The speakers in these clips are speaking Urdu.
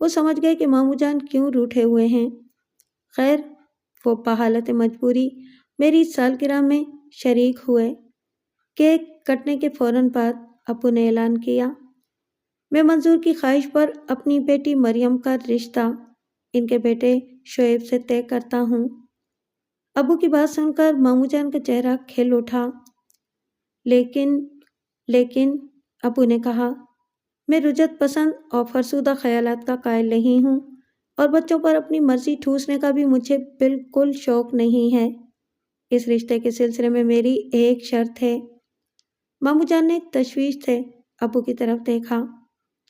وہ سمجھ گئے کہ ماموں جان کیوں روٹھے ہوئے ہیں۔ خیر، وہ بحالت مجبوری میری سالگرہ میں شریک ہوئے۔ کیک کٹنے کے فوراً بعد ابو نے اعلان کیا، میں منظور کی خواہش پر اپنی بیٹی مریم کا رشتہ ان کے بیٹے شعیب سے طے کرتا ہوں۔ ابو کی بات سن کر ماموں جان کا چہرہ کھل اٹھا۔ لیکن ابو نے کہا، میں رجعت پسند اور فرسودہ خیالات کا قائل نہیں ہوں، اور بچوں پر اپنی مرضی ٹھوسنے کا بھی مجھے بالکل شوق نہیں ہے۔ اس رشتے کے سلسلے میں میری ایک شرط ہے۔ ماموں جان نے تشویش سے ابو کی طرف دیکھا۔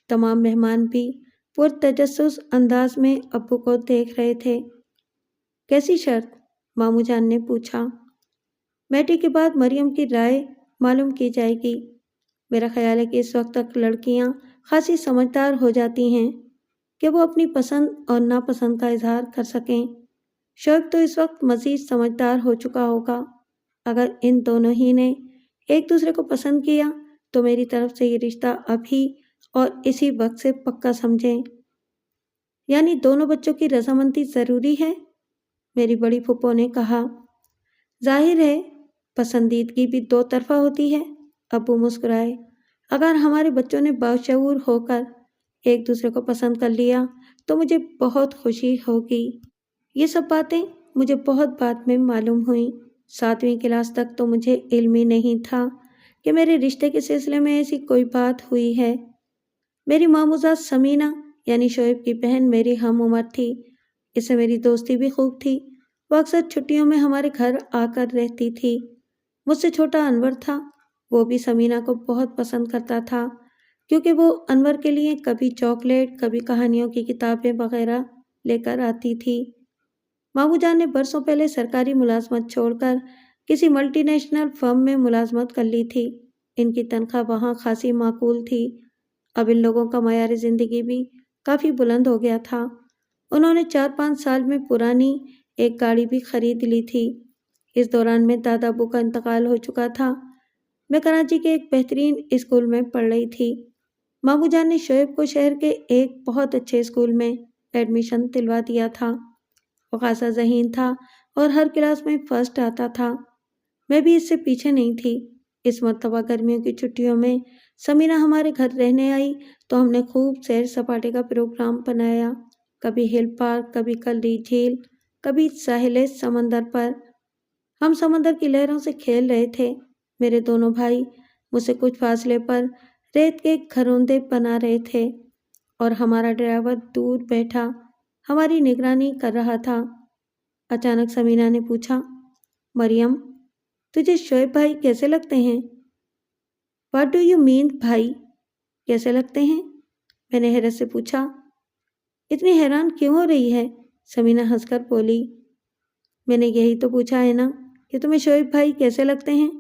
تمام مہمان بھی پرتجسس انداز میں ابو کو دیکھ رہے تھے۔ کیسی شرط؟ ماموں جان نے پوچھا۔ میٹرک کے بعد مریم کی رائے معلوم کی جائے گی۔ میرا خیال ہے کہ اس وقت تک لڑکیاں خاصی سمجھدار ہو جاتی ہیں کہ وہ اپنی پسند اور ناپسند کا اظہار کر سکیں۔ شعیب تو اس وقت مزید سمجھدار ہو چکا ہوگا۔ اگر ان دونوں ہی نے ایک دوسرے کو پسند کیا تو میری طرف سے یہ رشتہ ابھی اور اسی وقت سے پکا سمجھیں۔ یعنی دونوں بچوں کی رضامندی ضروری ہے؟ میری بڑی پھپھو نے کہا۔ ظاہر ہے پسندیدگی بھی دو طرفہ ہوتی ہے، ابو مسکرائے۔ اگر ہمارے بچوں نے باشعور ہو کر ایک دوسرے کو پسند کر لیا تو مجھے بہت خوشی ہوگی۔ یہ سب باتیں مجھے بہت بعد میں معلوم ہوئیں۔ 7ویں کلاس تک تو مجھے علم ہی نہیں تھا کہ میرے رشتے کے سلسلے میں ایسی کوئی بات ہوئی ہے۔ میری ماموزاد سمینہ یعنی شعیب کی بہن میری ہم عمر تھی، اس سے میری دوستی بھی خوب تھی۔ وہ اکثر چھٹیوں میں ہمارے گھر آ کر رہتی تھی۔ مجھ سے چھوٹا انور تھا، وہ بھی سمینہ کو بہت پسند کرتا تھا، کیونکہ وہ انور کے لیے کبھی چاکلیٹ، کبھی کہانیوں کی کتابیں وغیرہ لے کر آتی تھی۔ ماموں جان نے برسوں پہلے سرکاری ملازمت چھوڑ کر کسی ملٹی نیشنل فرم میں ملازمت کر لی تھی۔ ان کی تنخواہ وہاں خاصی معقول تھی۔ اب ان لوگوں کا معیار زندگی بھی کافی بلند ہو گیا تھا۔ انہوں نے 4-5 سال میں پرانی ایک گاڑی بھی خرید لی تھی۔ اس دوران میں دادا ابو کا انتقال ہو چکا تھا۔ میں کراچی کے ایک بہترین اسکول میں پڑھ رہی تھی۔ ماموں جان نے شعیب کو شہر کے ایک بہت اچھے اسکول میں ایڈمیشن دلوا دیا تھا۔ وہ خاصا ذہین تھا اور ہر کلاس میں فرسٹ آتا تھا۔ میں بھی اس سے پیچھے نہیں تھی۔ اس مرتبہ گرمیوں کی چھٹیوں میں سمینہ ہمارے گھر رہنے آئی تو ہم نے خوب سیر سپاٹے کا پروگرام بنایا۔ کبھی ہل پارک، کبھی کلری جھیل، کبھی ساحل سمندر پر۔ ہم سمندر کی لہروں سے کھیل رہے تھے۔ میرے دونوں بھائی مجھ سے کچھ فاصلے پر ریت کے گھروندے بنا رہے تھے اور ہمارا ڈرائیور دور بیٹھا ہماری نگرانی کر رہا تھا۔ اچانک سمینہ نے پوچھا، مریم، تجھے شعیب بھائی کیسے لگتے ہیں؟ واٹ ڈو یو مین بھائی کیسے لگتے ہیں؟ میں نے حیرت سے پوچھا۔ اتنی حیران کیوں ہو رہی ہے؟ سمینہ ہنس کر بولی، میں نے یہی تو پوچھا ہے نا کہ تمہیں شعیب بھائی کیسے لگتے ہیں؟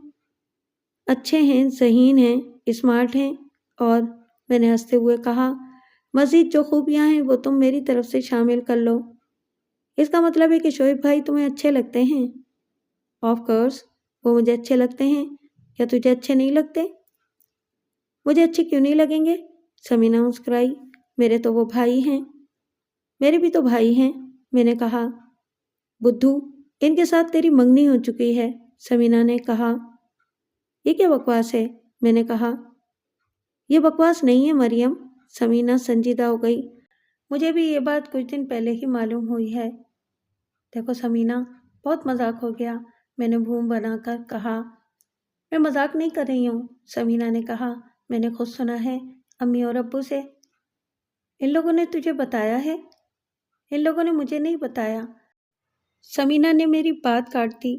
اچھے ہیں، ذہین ہیں، اسمارٹ ہیں، اور میں نے ہنستے ہوئے کہا، مزید جو خوبیاں ہیں وہ تم میری طرف سے شامل کر لو۔ اس کا مطلب ہے کہ شعیب بھائی تمہیں اچھے لگتے ہیں؟ آف کورس، وہ مجھے اچھے لگتے ہیں۔ کیا تجھے اچھے نہیں لگتے؟ مجھے اچھے کیوں نہیں لگیں گے؟ سمینہ مسکرائی، میرے تو وہ بھائی ہیں۔ میرے بھی تو بھائی ہیں، میں نے کہا۔ بدھو، ان کے ساتھ تیری منگنی ہو چکی ہے، سمینہ نے کہا۔ یہ کیا بکواس ہے؟ میں نے کہا۔ یہ بکواس نہیں ہے مریم، سمینہ سنجیدہ ہو گئی۔ مجھے بھی یہ بات کچھ دن پہلے ہی معلوم ہوئی ہے۔ دیکھو سمینہ، بہت مذاق ہو گیا، میں نے بھوم بنا کر کہا۔ میں مذاق نہیں کر رہی ہوں، سمینہ نے کہا، میں نے خود سنا ہے امی اور ابو سے۔ ان لوگوں نے تجھے بتایا ہے؟ ان لوگوں نے مجھے نہیں بتایا، سمینہ نے میری بات کاٹ دی۔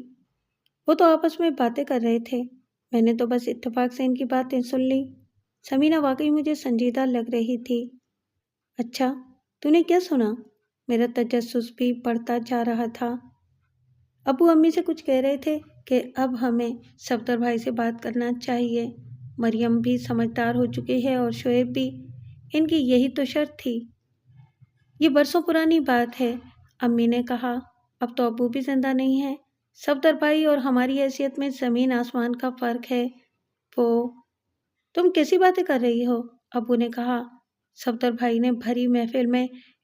وہ تو آپس میں باتیں کر رہے تھے، میں نے تو بس اتفاق سے ان کی باتیں سن لی۔ سمینہ واقعی مجھے سنجیدہ لگ رہی تھی۔ اچھا، تو نے کیا سنا؟ میرا تجسس بھی بڑھتا جا رہا تھا۔ ابو امی سے کچھ کہہ رہے تھے کہ اب ہمیں صفدر بھائی سے بات کرنا چاہیے۔ مریم بھی سمجھدار ہو چکی ہے اور شعیب بھی، ان کی یہی تو شرط تھی۔ یہ برسوں پرانی بات ہے، امی نے کہا۔ اب تو ابو بھی زندہ نہیں ہے۔ صفدر بھائی اور ہماری حیثیت میں زمین آسمان کا فرق ہے۔ وہ، تم کیسی باتیں کر رہی ہو؟ ابو نے کہا۔ صفدر بھائی نے بھری محفل میں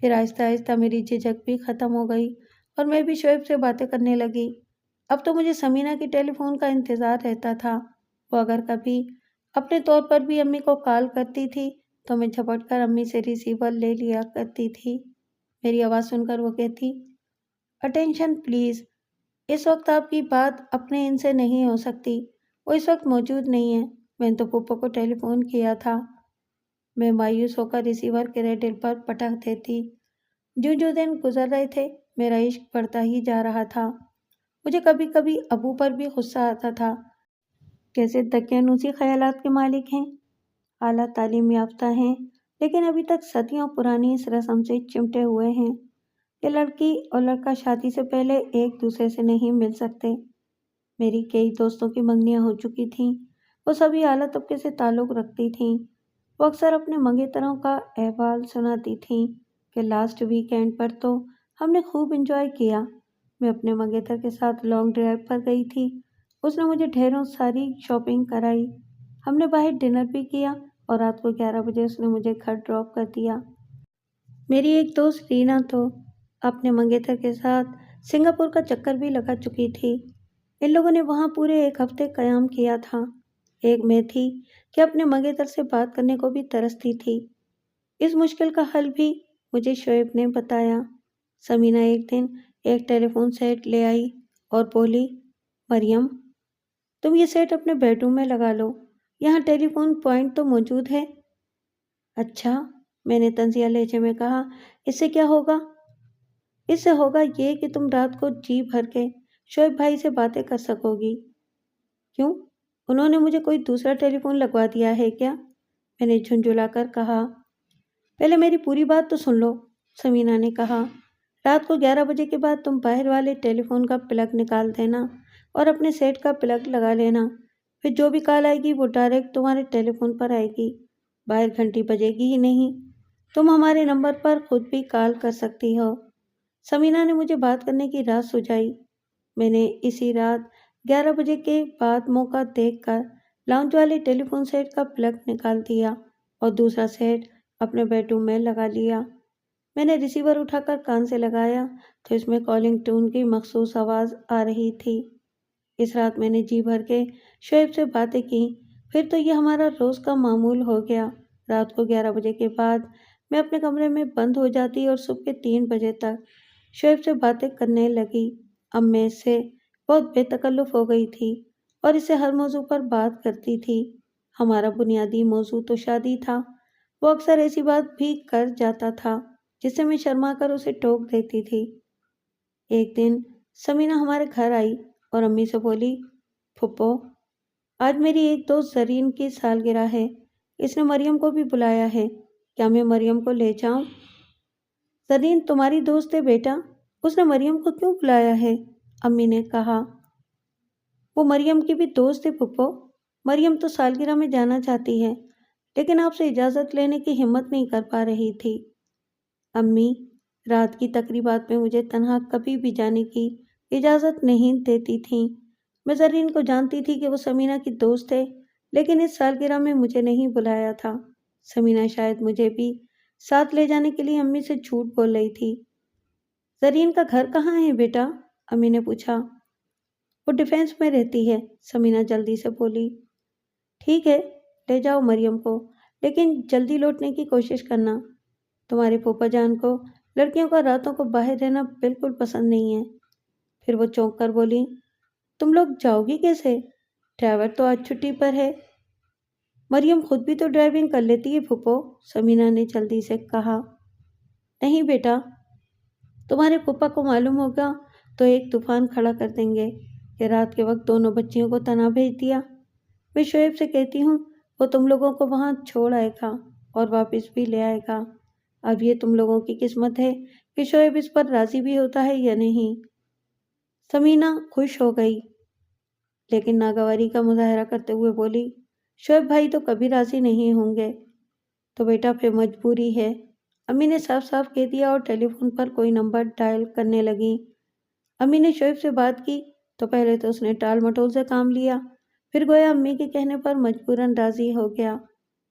پھر آہستہ آہستہ میری جھجک بھی ختم ہو گئی اور میں بھی شعیب سے باتیں کرنے لگی۔ اب تو مجھے سمینہ کی ٹیلی فون کا انتظار رہتا تھا۔ وہ اگر کبھی اپنے طور پر بھی امی کو کال کرتی تھی تو میں جھپٹ کر امی سے ریسیور لے لیا کرتی تھی۔ میری آواز سن کر وہ کہتی، اٹینشن پلیز، اس وقت آپ کی بات اپنے ان سے نہیں ہو سکتی، وہ اس وقت موجود نہیں ہے، میں نے تو پھپھو کو ٹیلی فون کیا تھا۔ میں مایوس ہو کر ریسیور کے ریڈل پر پٹک دیتی۔ جو دن گزر رہے تھے میرا عشق بڑھتا ہی جا رہا تھا۔ مجھے کبھی کبھی ابو پر بھی غصہ آتا تھا، کیسے دقیانوسی خیالات کے مالک ہیں، اعلیٰ تعلیم یافتہ ہیں لیکن ابھی تک صدیوں پرانی اس رسم سے چمٹے ہوئے ہیں کہ لڑکی اور لڑکا شادی سے پہلے ایک دوسرے سے نہیں مل سکتے۔ میری کئی دوستوں کی منگنیاں ہو چکی تھیں، وہ سبھی اعلیٰ طبقے سے تعلق رکھتی تھیں۔ وہ اکثر اپنے منگیتروں کا احوال سناتی تھیں کہ لاسٹ ویکینڈ پر تو ہم نے خوب انجوائے کیا۔ میں اپنے منگیتر کے ساتھ لانگ ڈرائیو پر گئی تھی، اس نے مجھے ڈھیروں ساری شاپنگ کرائی، ہم نے باہر ڈنر بھی کیا اور رات کو 11 بجے اس نے مجھے گھر ڈراپ کر دیا۔ میری ایک دوست رینا تو اپنے منگیتر کے ساتھ سنگاپور کا چکر بھی لگا چکی تھی۔ ان لوگوں نے وہاں پورے ایک ہفتے قیام کیا تھا۔ ایک میں تھی کہ اپنے منگیتر سے بات کرنے کو بھی ترستی تھی۔ اس مشکل کا حل بھی مجھے شعیب نے بتایا۔ سمینہ ایک دن ایک ٹیلی فون سیٹ لے آئی اور بولی، مریم تم یہ سیٹ اپنے بیڈ روم میں لگا لو، یہاں ٹیلی فون پوائنٹ تو موجود ہے۔ اچھا، میں نے طنزیہ لہجے میں کہا، اس سے کیا ہوگا؟ اس سے ہوگا یہ کہ تم رات کو جی بھر کے شعیب بھائی سے باتیں کر سکو گی۔ کیوں؟ انہوں نے مجھے کوئی دوسرا ٹیلی فون لگوا دیا ہے کیا؟ میں نے جھنجھلا کر کہا۔ پہلے میری پوری بات تو سن لو، سمینہ نے کہا۔ رات کو 11 بجے کے بعد تم باہر والے ٹیلی فون کا پلگ نکال دینا اور اپنے سیٹ کا پلگ لگا لینا، پھر جو بھی کال آئے گی وہ ڈائریکٹ تمہارے ٹیلی فون پر آئے گی، باہر گھنٹی بجے گی ہی نہیں، تم ہمارے نمبر پر خود بھی کال کر سکتی ہو۔ سمینہ نے مجھے بات کرنے کی راہ سجھائی۔ میں نے اسی رات 11 بجے کے بعد موقع دیکھ کر لاؤنج والے ٹیلی فون سیٹ کا پلگ نکال دیا اور دوسرا سیٹ اپنے بیڈ روم میں لگا لیا۔ میں نے ریسیور اٹھا کر کان سے لگایا تو اس میں کالنگ ٹون کی مخصوص آواز آ رہی تھی۔ اس رات میں نے جی بھر کے شعیب سے باتیں کی، پھر تو یہ ہمارا روز کا معمول ہو گیا۔ رات کو 11 بجے کے بعد میں اپنے کمرے میں بند ہو جاتی اور صبح کے 3 بجے تک شعیب سے باتیں کرنے لگی۔ اب میں اس سے بہت بے تکلف ہو گئی تھی اور اس سے ہر موضوع پر بات کرتی تھی۔ ہمارا بنیادی موضوع تو شادی تھا۔ وہ اکثر ایسی بات بھی کر جاتا تھا جس سے میں شرما کر اسے ٹوک دیتی تھی۔ ایک دن سمینہ ہمارے گھر آئی اور امی سے بولی، پھپھو آج میری ایک دوست زرین کی سالگرہ ہے، اس نے مریم کو بھی بلایا ہے، کیا میں مریم کو لے جاؤں؟ زرین تمہاری دوست ہے بیٹا، اس نے مریم کو کیوں بلایا ہے؟ امی نے کہا۔ وہ مریم کی بھی دوست ہے پھپھو، مریم تو سالگرہ میں جانا چاہتی ہے لیکن آپ سے اجازت لینے کی ہمت نہیں کر پا رہی تھی۔ امی رات کی تقریبات میں مجھے تنہا کبھی بھی جانے کی اجازت نہیں دیتی تھیں۔ میں زرین کو جانتی تھی کہ وہ سمینہ کی دوست ہے لیکن اس سالگرہ میں مجھے نہیں بلایا تھا۔ سمینہ شاید مجھے بھی ساتھ لے جانے کے لیے امی سے جھوٹ بول رہی تھی۔ زرین کا گھر کہاں ہے بیٹا؟ امی نے پوچھا۔ وہ ڈیفینس میں رہتی ہے، سمینہ جلدی سے بولی۔ ٹھیک ہے، لے جاؤ مریم کو، لیکن جلدی لوٹنے کی کوشش کرنا۔ تمہارے پھوپھا جان کو لڑکیوں کا راتوں کو باہر رہنا بالکل پسند نہیں ہے۔ پھر وہ چونک کر بولی، تم لوگ جاؤ گی کیسے؟ ڈرائیور تو آج چھٹی پر ہے۔ مریم خود بھی تو ڈرائیونگ کر لیتی ہے پھوپھو، سمینہ نے جلدی سے کہا۔ نہیں بیٹا، تمہارے پھوپھا کو معلوم ہوگا تو ایک طوفان کھڑا کر دیں گے کہ رات کے وقت دونوں بچیوں کو تنہا بھیج دیا۔ میں شعیب سے کہتی ہوں وہ تم لوگوں کو وہاں چھوڑ آئے گا اور واپس بھی لے آئے گا۔ اب یہ تم لوگوں کی قسمت ہے کہ شعیب اس پر راضی بھی ہوتا ہے یا نہیں۔ سمینہ خوش ہو گئی لیکن ناگواری کا مظاہرہ کرتے ہوئے بولی، شعیب بھائی تو کبھی راضی نہیں ہوں گے۔ تو بیٹا پھر مجبوری ہے، امی نے صاف صاف کہہ دیا اور ٹیلی فون پر کوئی نمبر ڈائل کرنے لگی۔ امی نے شعیب سے بات کی تو پہلے تو اس نے ٹال مٹول سے کام لیا، پھر گویا امی کے کہنے پر مجبوراً راضی ہو گیا۔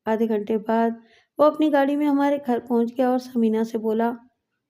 آدھے گھنٹے بعد وہ اپنی گاڑی میں ہمارے گھر پہنچ گیا اور سمینہ سے بولا،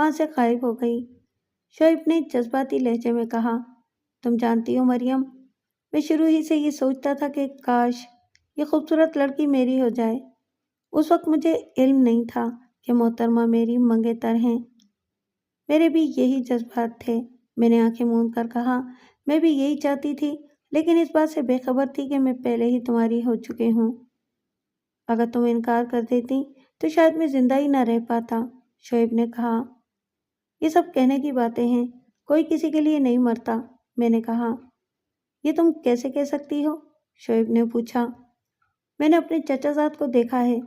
وہاں سے غائب ہو گئی۔ شعیب نے جذباتی لہجے میں کہا، تم جانتی ہو مریم، میں شروع ہی سے یہ سوچتا تھا کہ کاش یہ خوبصورت لڑکی میری ہو جائے۔ اس وقت مجھے علم نہیں تھا کہ محترمہ میری منگیتر ہیں۔ میرے بھی یہی جذبات تھے۔ میں نے آنکھیں موند کر کہا، میں بھی یہی چاہتی تھی، لیکن اس بات سے بے خبر تھی کہ میں پہلے ہی تمہاری ہو چکی ہوں۔ اگر تم انکار کر دیتی تو شاید میں زندہ ہی نہ رہ پاتا، شعیب نے کہا۔ یہ سب کہنے کی باتیں ہیں، کوئی کسی کے لیے نہیں مرتا، میں نے کہا۔ یہ تم کیسے کہہ سکتی ہو؟ شعیب نے پوچھا۔ میں نے اپنے چچا زاد کو دیکھا ہے،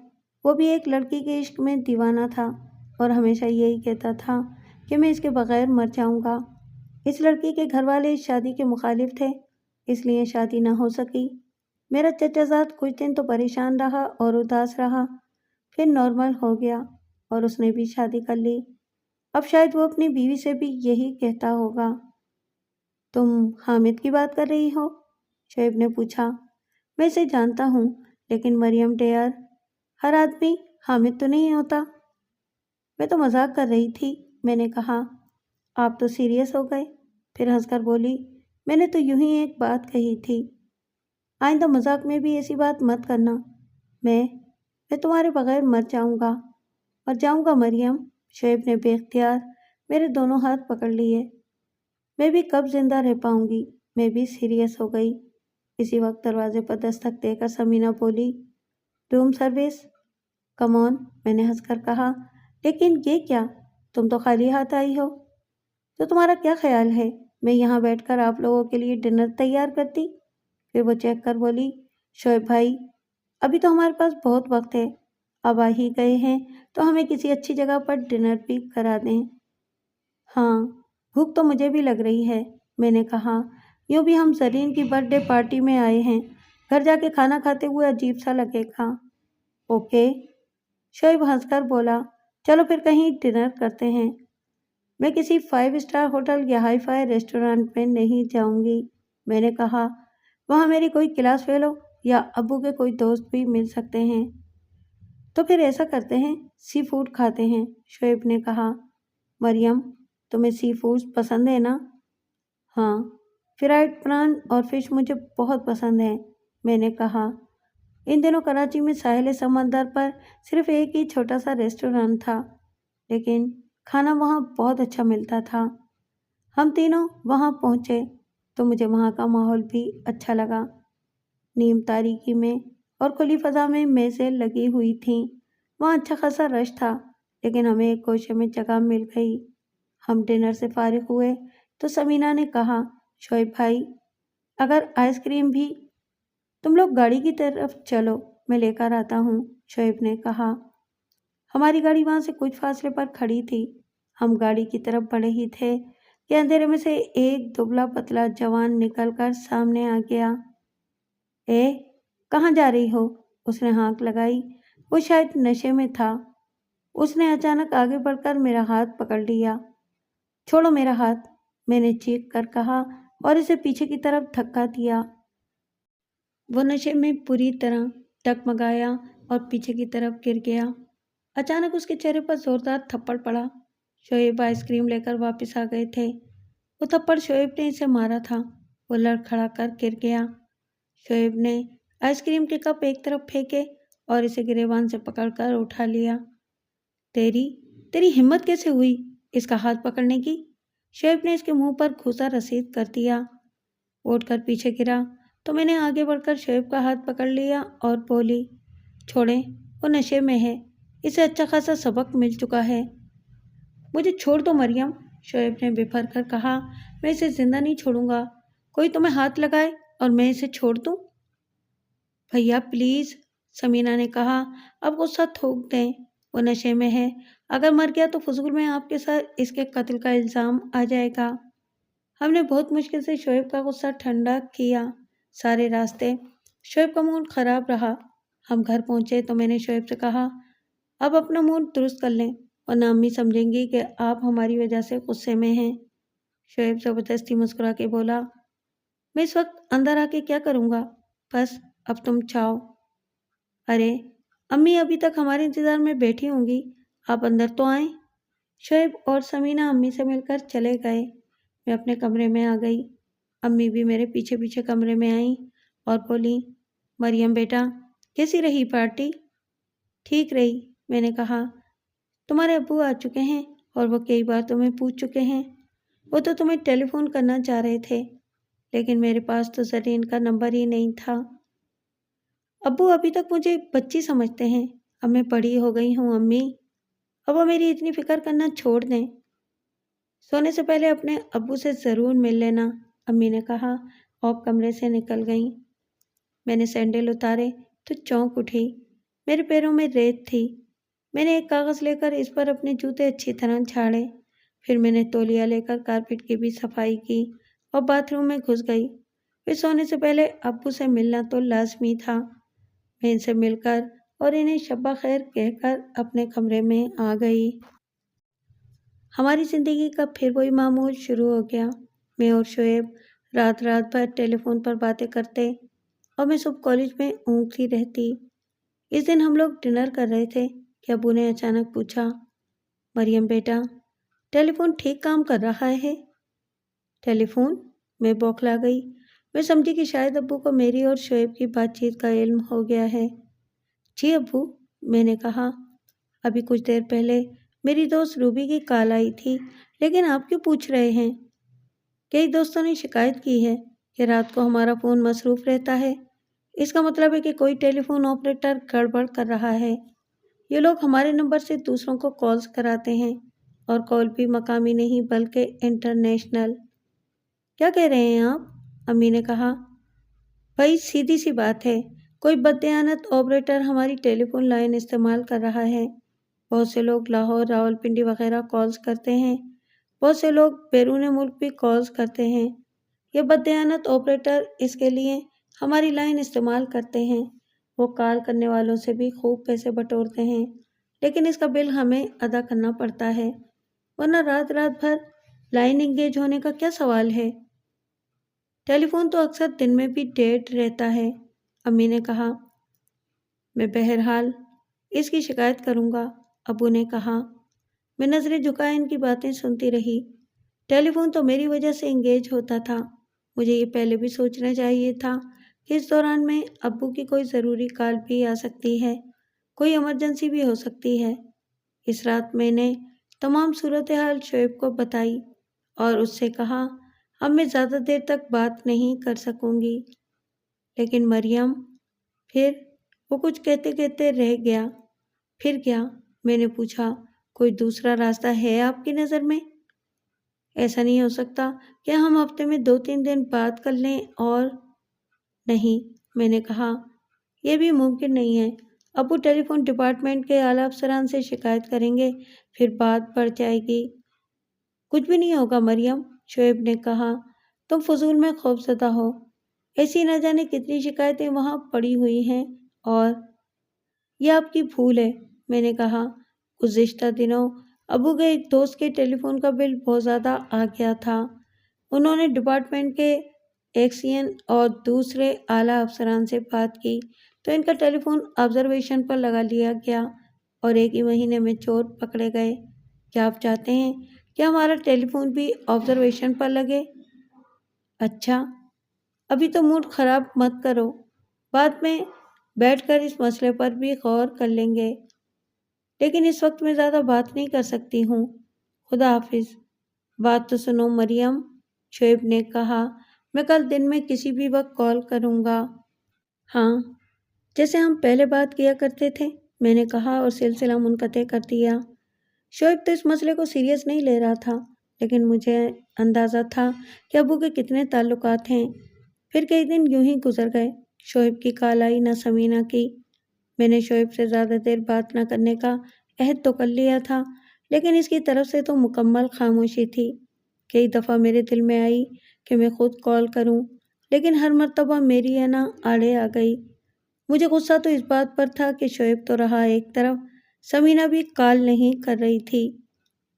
وہ بھی ایک لڑکی کے عشق میں دیوانہ تھا اور ہمیشہ یہی کہتا تھا کہ میں اس کے بغیر مر جاؤں گا۔ اس لڑکی کے گھر والے اس شادی کے مخالف تھے، اس لیے شادی نہ ہو سکی۔ میرا چچا زاد کچھ دن تو پریشان رہا اور اداس رہا، پھر نارمل ہو گیا اور اس نے بھی شادی کر لی۔ اب شاید وہ اپنی بیوی سے بھی یہی کہتا ہوگا۔ تم حامد کی بات کر رہی ہو؟ شعیب نے پوچھا۔ میں اسے جانتا ہوں، لیکن مریم ڈیئر، ہر آدمی حامد تو نہیں ہوتا۔ میں تو مذاق کر رہی تھی، میں نے کہا۔ آپ تو سیریس ہو گئے، پھر ہنس کر بولی، میں نے تو یوں ہی ایک بات کہی تھی، آئندہ مذاق میں بھی ایسی بات مت کرنا۔ میں تمہارے بغیر مر جاؤں گا مریم۔ شعیب نے بے اختیار میرے دونوں ہاتھ پکڑ لیے۔ میں بھی کب زندہ رہ پاؤں گی؟ میں بھی سیریس ہو گئی۔ اسی وقت دروازے پر دستک دے کر سمینہ بولی، روم سروس؟ کم آن، میں نے ہنس کر کہا، لیکن یہ کیا؟ تم تو خالی ہاتھ آئی ہو۔ تو تمہارا کیا خیال ہے میں یہاں بیٹھ کر آپ لوگوں کے لیے ڈنر تیار کرتی؟ پھر وہ چیک کر بولی، شعیب بھائی، ابھی تو ہمارے پاس بہت وقت ہے، اب آ ہی گئے ہیں تو ہمیں کسی اچھی جگہ پر ڈنر بھی کرا دیں۔ ہاں، بھوک تو مجھے بھی لگ رہی ہے، میں نے کہا۔ یوں بھی ہم زرین کی برتھ ڈے پارٹی میں آئے ہیں، گھر جا کے کھانا کھاتے ہوئے عجیب سا لگے گا۔ اوکے، شعیب ہنس کر بولا، چلو پھر کہیں ڈنر کرتے ہیں۔ میں کسی 5 اسٹار ہوٹل یا ہائی فائی ریسٹورانٹ میں نہیں جاؤں گی، میں نے کہا۔ وہاں میری کوئی کلاس فیلو یا ابو کے کوئی دوست بھی مل سکتے ہیں۔ تو پھر ایسا کرتے ہیں، سی فوڈ کھاتے ہیں، شعیب نے کہا۔ مریم، تمہیں سی فوڈز پسند ہے نا؟ ہاں، فرائڈ پران اور فش مجھے بہت پسند ہے، میں نے کہا۔ ان دنوں کراچی میں ساحل سمندر پر صرف ایک ہی چھوٹا سا ریسٹورانٹ تھا، لیکن کھانا وہاں بہت اچھا ملتا تھا۔ ہم تینوں وہاں پہنچے تو مجھے وہاں کا ماحول بھی اچھا لگا۔ نیم تاریکی میں اور کھلی فضا میں میزیں لگی ہوئی تھیں، وہاں اچھا خاصا رش تھا، لیکن ہمیں ایک گوشے میں جگہ مل گئی۔ ہم ڈنر سے فارغ ہوئے تو سمینہ نے کہا، شعیب بھائی، اگر آئس کریم بھی؟ تم لوگ گاڑی کی طرف چلو، میں لے کر آتا ہوں، شعیب نے کہا۔ ہماری گاڑی وہاں سے کچھ فاصلے پر کھڑی تھی۔ ہم گاڑی کی طرف بڑھے ہی تھے کہ اندھیرے میں سے ایک دبلا پتلا جوان نکل کر سامنے آ گیا۔ اے، کہاں جا رہی ہو؟ اس نے ہانک لگائی۔ وہ شاید نشے میں تھا۔ اس نے اچانک آگے بڑھ کر میرا ہاتھ پکڑ لیا۔ چھوڑو میرا ہاتھ، میں نے چیخ کر کہا اور اسے پیچھے کی طرف دھکا دیا۔ وہ نشے میں پوری طرح ڈگمگایا اور پیچھے کی طرف گر گیا۔ اچانک اس کے چہرے پر زوردار تھپڑ پڑا۔ شعیب آئس کریم لے کر واپس آ گئے تھے۔ وہ تھپڑ شعیب نے اسے مارا تھا۔ وہ لڑکھڑا کر گر گیا۔ شعیب نے آئس کریم کے کپ ایک طرف پھینکے اور اسے گریبان سے پکڑ کر اٹھا لیا۔ تیری ہمت کیسے ہوئی اس کا ہاتھ پکڑنے کی؟ شعیب نے اس کے منہ پر گھوسا رسید کر دیا۔ وہ اٹھ کر پیچھے گرا تو میں نے آگے بڑھ کر شعیب کا ہاتھ پکڑ لیا اور بولی، چھوڑیں، وہ نشے میں ہے، اسے اچھا خاصا سبق مل چکا ہے۔ مجھے چھوڑ دو مریم، شعیب نے بفر کر کہا، میں اسے زندہ نہیں چھوڑوں گا۔ کوئی تمہیں ہاتھ لگائے اور میں اسے چھوڑ دوں؟ بھیا پلیز، سمینہ نے کہا، اب غصہ تھوک دیں، وہ نشے میں ہے، اگر مر گیا تو فضول میں آپ کے ساتھ اس کے قتل کا الزام آ جائے گا۔ ہم نے بہت مشکل سے شعیب کا غصہ ٹھنڈا کیا۔ سارے راستے شعیب کا موڈ خراب رہا۔ ہم گھر پہنچے تو میں نے شعیب سے کہا، اب اپنا موڈ درست کر لیں ورنہ امی سمجھیں گی کہ آپ ہماری وجہ سے غصے میں ہیں۔ شعیب زبردستی مسکرا کے بولا، میں اس وقت اندر آ کے کیا کروں گا، بس اب تم چاہو۔ ارے امی ابھی تک ہمارے انتظار میں بیٹھی ہوں گی، آپ اندر تو آئیں۔ شعیب اور سمینہ امی سے مل کر چلے گئے۔ میں اپنے کمرے میں آ گئی۔ امی بھی میرے پیچھے پیچھے کمرے میں آئیں اور بولی، مریم بیٹا کیسی رہی پارٹی؟ ٹھیک رہی، میں نے کہا۔ تمہارے ابو آ چکے ہیں اور وہ کئی بار تمہیں پوچھ چکے ہیں۔ وہ تو تمہیں ٹیلی فون کرنا چاہ رہے تھے، لیکن میرے پاس تو زرین کا نمبر ہی نہیں تھا۔ ابو ابھی تک مجھے بچی سمجھتے ہیں، اب میں بڑی ہو گئی ہوں امی، اب وہ میری اتنی فکر کرنا چھوڑ دیں۔ سونے سے پہلے اپنے ابو سے ضرور مل لینا، امی نے کہا اور کمرے سے نکل گئیں۔ میں نے سینڈل اتارے تو چونک اٹھی، میرے پیروں میں ریت تھی۔ میں نے ایک کاغذ لے کر اس پر اپنے جوتے اچھی طرح جھاڑے، پھر میں نے تولیہ لے کر کارپیٹ کی بھی صفائی کی اور باتھ روم میں گھس گئی۔ پھر سونے سے پہلے ابو سے ملنا تو لازمی تھا۔ میں ان سے مل کر اور انہیں شب خیر کہہ کر اپنے کمرے میں آ گئی۔ ہماری زندگی کا پھر وہی معمول شروع ہو گیا۔ میں اور شعیب رات بھر ٹیلی فون پر باتیں کرتے اور میں صبح کالج میں اونگتی رہتی۔ اس دن ہم لوگ ڈنر کر رہے تھے کہ ابو نے اچانک پوچھا، مریم بیٹا ٹیلی فون ٹھیک کام کر رہا ہے؟ ٹیلی فون؟ میں بوکھلا گئی۔ میں سمجھی کہ شاید ابو کو میری اور شعیب کی بات چیت کا علم ہو گیا ہے۔ جی ابو، میں نے کہا، ابھی کچھ دیر پہلے میری دوست روبی کی کال آئی تھی، لیکن آپ کیوں پوچھ رہے ہیں؟ کئی دوستوں نے شکایت کی ہے کہ رات کو ہمارا فون مصروف رہتا ہے۔ اس کا مطلب ہے کہ کوئی ٹیلی فون آپریٹر گڑبڑ کر رہا ہے۔ یہ لوگ ہمارے نمبر سے دوسروں کو کالز کراتے ہیں، اور کال بھی مقامی نہیں بلکہ انٹرنیشنل۔ کیا کہہ رہے ہیں آپ؟ امی نے کہا۔ بھائی سیدھی سی بات ہے، کوئی بددیانت آپریٹر ہماری ٹیلی فون لائن استعمال کر رہا ہے۔ بہت سے لوگ لاہور، راولپنڈی وغیرہ کالز کرتے ہیں، بہت سے لوگ بیرون ملک بھی کالز کرتے ہیں۔ یہ بددیانت آپریٹر اس کے لیے ہماری لائن استعمال کرتے ہیں۔ وہ کال کرنے والوں سے بھی خوب پیسے بٹورتے ہیں، لیکن اس کا بل ہمیں ادا کرنا پڑتا ہے، ورنہ رات بھر لائن انگیج ہونے کا کیا سوال ہے؟ ٹیلی فون تو اکثر دن میں بھی ڈیڈ رہتا ہے، امی نے کہا۔ میں بہرحال اس کی شکایت کروں گا، ابو نے کہا۔ میں نظریں جھکائے ان کی باتیں سنتی رہی۔ ٹیلی فون تو میری وجہ سے انگیج ہوتا تھا۔ مجھے یہ پہلے بھی سوچنا چاہیے تھا کہ اس دوران میں ابو کی کوئی ضروری کال بھی آ سکتی ہے، کوئی ایمرجنسی بھی ہو سکتی ہے۔ اس رات میں نے تمام صورتحال شعیب کو بتائی اور اس سے کہا، اب میں زیادہ دیر تک بات نہیں کر سکوں گی۔ لیکن مریم، پھر وہ کچھ کہتے کہتے رہ گیا۔ پھر کیا؟ میں نے پوچھا۔ کوئی دوسرا راستہ ہے آپ کی نظر میں؟ ایسا نہیں ہو سکتا کہ ہم ہفتے میں 2-3 دن بات کر لیں اور… نہیں، میں نے کہا، یہ بھی ممکن نہیں ہے۔ ابو ٹیلی فون ڈپارٹمنٹ کے اعلیٰ افسران سے شکایت کریں گے، پھر بات بڑھ جائے گی۔ کچھ بھی نہیں ہوگا مریم، شعیب نے کہا، تم فضول میں خوفزدہ ہو۔ ایسی نہ جانے کتنی شکایتیں وہاں پڑی ہوئی ہیں، اور یہ آپ کی بھول ہے، میں نے کہا۔ گزشتہ دنوں ابو کے ایک دوست کے ٹیلی فون کا بل بہت زیادہ آ گیا تھا۔ انہوں نے ڈپارٹمنٹ کے ایکسین اور دوسرے اعلیٰ افسران سے بات کی تو ان کا ٹیلی فون آبزرویشن پر لگا لیا گیا اور ایک ہی مہینے میں چور پکڑے گئے۔ کیا آپ چاہتے ہیں کہ ہمارا ٹیلی فون بھی آبزرویشن پر لگے؟ اچھا، ابھی تو موڈ خراب مت کرو، بعد میں بیٹھ کر اس مسئلے پر بھی غور کر لیں گے، لیکن اس وقت میں زیادہ بات نہیں کر سکتی ہوں۔ خدا حافظ۔ بات تو سنو مریم، شعیب نے کہا، میں کل دن میں کسی بھی وقت کال کروں گا۔ ہاں، جیسے ہم پہلے بات کیا کرتے تھے، میں نے کہا اور سلسلہ منقطع کر دیا۔ شعیب تو اس مسئلے کو سیریس نہیں لے رہا تھا، لیکن مجھے اندازہ تھا کہ ابو کے کتنے تعلقات ہیں۔ پھر کئی دن یوں ہی گزر گئے۔ شعیب کی کال آئی نہ سمینہ کی۔ میں نے شعیب سے زیادہ دیر بات نہ کرنے کا عہد تو کر لیا تھا، لیکن اس کی طرف سے تو مکمل خاموشی تھی۔ کئی دفعہ میرے دل میں آئی کہ میں خود کال کروں، لیکن ہر مرتبہ میری انا آڑے آ گئی۔ مجھے غصہ تو اس بات پر تھا کہ شعیب تو رہا ایک طرف، سمینہ بھی کال نہیں کر رہی تھی۔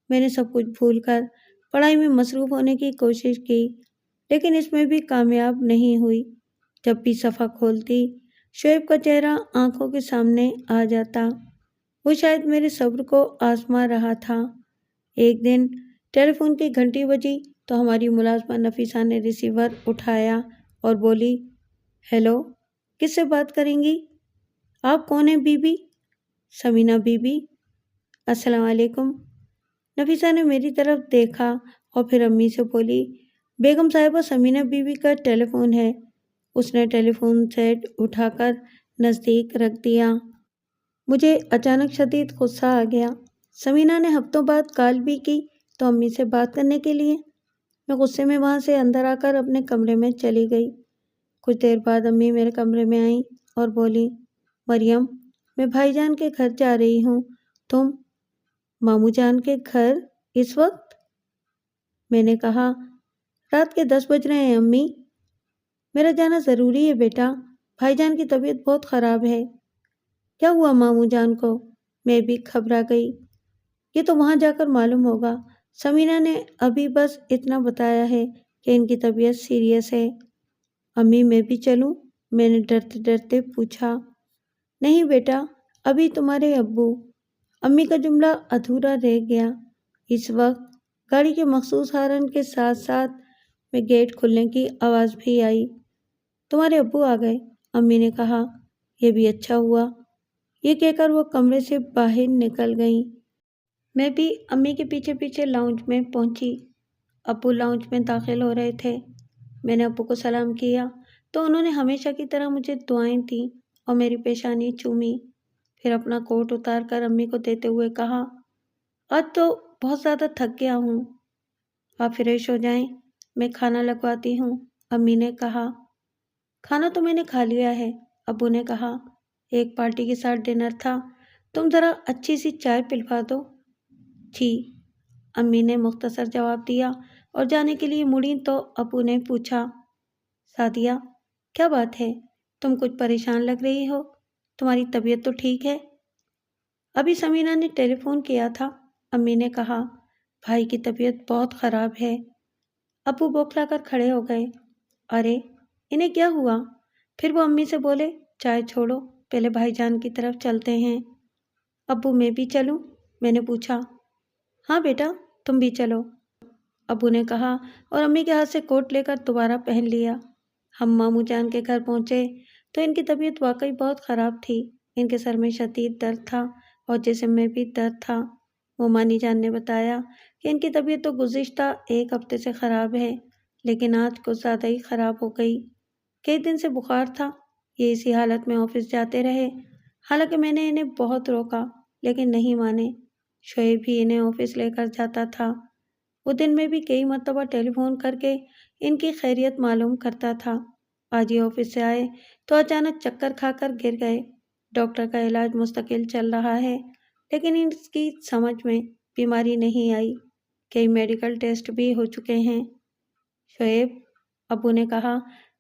میں نے سب کچھ بھول کر پڑھائی میں مصروف ہونے کی کوشش کی، لیکن اس میں بھی کامیاب نہیں ہوئی۔ جب بھی صفحہ کھولتی، شعیب کا چہرہ آنکھوں کے سامنے آ جاتا۔ وہ شاید میرے صبر کو آزما رہا تھا۔ ایک دن ٹیلی فون کی گھنٹی بجی تو ہماری ملازمہ نفیسہ نے ریسیور اٹھایا اور بولی، ہیلو، کس سے بات کریں گی؟ آپ کون ہیں بی بی؟ سمینہ بی بی۔ السلام علیکم۔ نفیسہ نے میری طرف دیکھا اور پھر امی سے بولی، بیگم صاحبہ سمینہ بی بی کا ٹیلی فون ہے۔ اس نے ٹیلی فون سیٹ اٹھا کر نزدیک رکھ دیا۔ مجھے اچانک شدید غصہ آ گیا۔ سمینہ نے ہفتوں بعد کال بھی کی تو امی سے بات کرنے کے لیے۔ میں غصے میں وہاں سے اندر آ کر اپنے کمرے میں چلی گئی۔ کچھ دیر بعد امی میرے کمرے میں آئیں اور بولی، مریم، میں بھائی جان کے گھر جا رہی ہوں۔ تم؟ ماموں جان کے گھر اس وقت؟ میں نے کہا، رات کے 10 بج رہے ہیں امی۔ میرا جانا ضروری ہے بیٹا، بھائی جان کی طبیعت بہت خراب ہے۔ کیا ہوا ماموں جان کو؟ میں بھی گھبرا گئی۔ یہ تو وہاں جا کر معلوم ہوگا۔ سمینہ نے ابھی بس اتنا بتایا ہے کہ ان کی طبیعت سیریس ہے۔ امی میں بھی چلوں؟ میں نے ڈرتے ڈرتے پوچھا۔ نہیں بیٹا، ابھی تمہارے ابو۔ امی کا جملہ ادھورا رہ گیا۔ اس وقت گاڑی کے مخصوص ہارن کے ساتھ ساتھ میں گیٹ کھلنے کی آواز بھی آئی۔ تمہارے ابو آ گئے، امی نے کہا۔ یہ بھی اچھا ہوا۔ یہ کہہ کر وہ کمرے سے باہر نکل گئیں۔ میں بھی امی کے پیچھے پیچھے لاؤنج میں پہنچی۔ ابو لاؤنج میں داخل ہو رہے تھے۔ میں نے ابو کو سلام کیا تو انہوں نے ہمیشہ کی طرح مجھے دعائیں دیں اور میری پیشانی چومی۔ پھر اپنا کوٹ اتار کر امی کو دیتے ہوئے کہا، آج تو بہت زیادہ تھک گیا ہوں، آپ فریش ہو جائیں، میں کھانا لگواتی ہوں۔ امی نے کہا، کھانا تو میں نے کھا لیا ہے۔ ابو نے کہا، ایک پارٹی کے ساتھ ڈنر تھا، تم ذرا اچھی سی چائے پلوا دو۔ جی، امی نے مختصر جواب دیا اور جانے کے لیے مڑی تو ابو نے پوچھا، سعدیہ، کیا بات ہے؟ تم کچھ پریشان لگ رہی ہو، تمہاری طبیعت تو ٹھیک ہے؟ ابھی سمینہ نے ٹیلی فون کیا تھا، امی نے کہا، بھائی کی طبیعت بہت خراب ہے۔ ابو بوکھلا کر کھڑے ہو گئے۔ ارے انہیں کیا ہوا؟ پھر وہ امی سے بولے، چائے چھوڑو، پہلے بھائی جان کی طرف چلتے ہیں۔ ابو میں بھی چلوں؟ میں نے پوچھا۔ ہاں بیٹا، تم بھی چلو، ابو نے کہا اور امی کے ہاتھ سے کوٹ لے کر دوبارہ پہن لیا۔ ہم ماموں جان کے گھر پہنچے تو ان کی طبیعت واقعی بہت خراب تھی۔ ان کے سر میں شدید درد تھا اور جسم میں بھی درد تھا۔ مومانی جان نے بتایا کہ ان کی طبیعت تو گزشتہ 1 ہفتے سے خراب ہے، لیکن آج کچھ زیادہ ہی خراب ہو گئی۔ کئی دن سے بخار تھا، یہ اسی حالت میں آفس جاتے رہے۔ حالانکہ میں نے انہیں بہت روکا لیکن نہیں مانے۔ شعیب بھی انہیں آفس لے کر جاتا تھا۔ وہ دن میں بھی کئی مرتبہ ٹیلی فون کر کے ان کی خیریت معلوم کرتا تھا۔ آج یہ آفس سے آئے تو اچانک چکر کھا کر گر گئے۔ ڈاکٹر کا علاج مستقل چل رہا ہے لیکن ان کی سمجھ میں بیماری نہیں آئی۔ کئی میڈیکل ٹیسٹ بھی ہو چکے ہیں۔ شعیب، ابو نے کہا،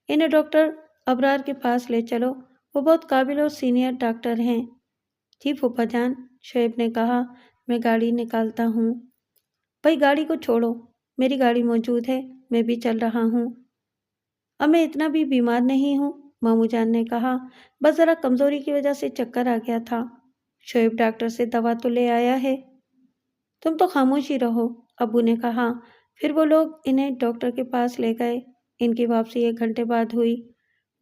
انہیں ڈاکٹر ابرار کے پاس لے چلو، وہ بہت قابل اور سینئر ڈاکٹر ہیں۔ جی پھوپھا جان، شعیب نے کہا، میں گاڑی نکالتا ہوں۔ بھائی گاڑی کو چھوڑو، میری گاڑی موجود ہے، میں بھی چل رہا ہوں۔ اب میں اتنا بھی بیمار نہیں ہوں، ماموں جان نے کہا، بس ذرا کمزوری کی وجہ سے چکر آ گیا تھا۔ شعیب ڈاکٹر سے دوا تو لے آیا ہے؟ تم تو خاموش ہی رہو، ابو نے کہا۔ پھر وہ لوگ انہیں ڈاکٹر کے پاس لے گئے۔ ان کی واپسی 1 گھنٹے بعد ہوئی۔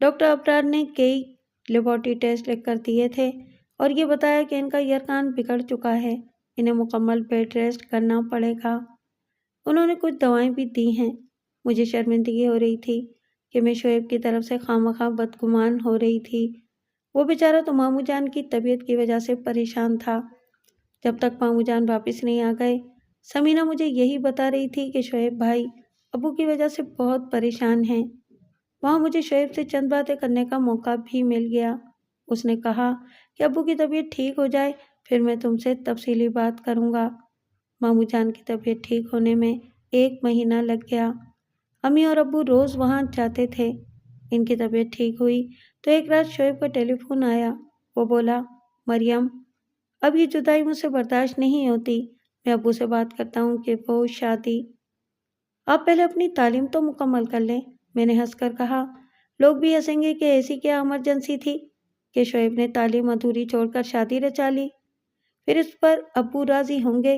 ڈاکٹر ابرار نے کئی لیبارٹری ٹیسٹ لکھ کر دیے تھے اور یہ بتایا کہ ان کا یرقان بگڑ چکا ہے، انہیں مکمل بیڈ ریسٹ کرنا پڑے گا۔ انہوں نے کچھ دوائیں بھی دی ہیں۔ مجھے شرمندگی ہو رہی تھی کہ میں شعیب کی طرف سے خواہ بدگمان ہو رہی تھی۔ وہ بیچارہ تو ماموں جان کی طبیعت کی وجہ سے پریشان تھا۔ جب تک ماموں جان واپس نہیں آ گئے، سمینہ مجھے یہی بتا رہی تھی کہ شعیب بھائی ابو کی وجہ سے بہت پریشان ہیں۔ وہاں مجھے شعیب سے چند باتیں کرنے کا موقع بھی مل گیا۔ اس نے کہا کہ ابو کی طبیعت ٹھیک ہو جائے پھر میں تم سے تفصیلی بات کروں گا۔ ماموں جان کی طبیعت ٹھیک ہونے میں 1 مہینہ لگ گیا۔ امی اور ابو روز وہاں جاتے تھے۔ ان کی طبیعت ٹھیک ہوئی تو ایک رات شعیب کا ٹیلی فون آیا۔ وہ بولا، مریم، اب یہ جدائی مجھ سے برداشت نہیں ہوتی، میں ابو سے بات کرتا ہوں کہ وہ شادی۔ آپ پہلے اپنی تعلیم تو مکمل کر لیں، میں نے ہنس کر کہا۔ لوگ بھی ہنسیں گے کہ ایسی کیا ایمرجنسی تھی کہ شعیب نے تعلیم ادھوری چھوڑ کر شادی رچا لی۔ پھر اس پر ابو راضی ہوں گے،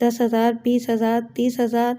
10,000, 20,000, 30,000।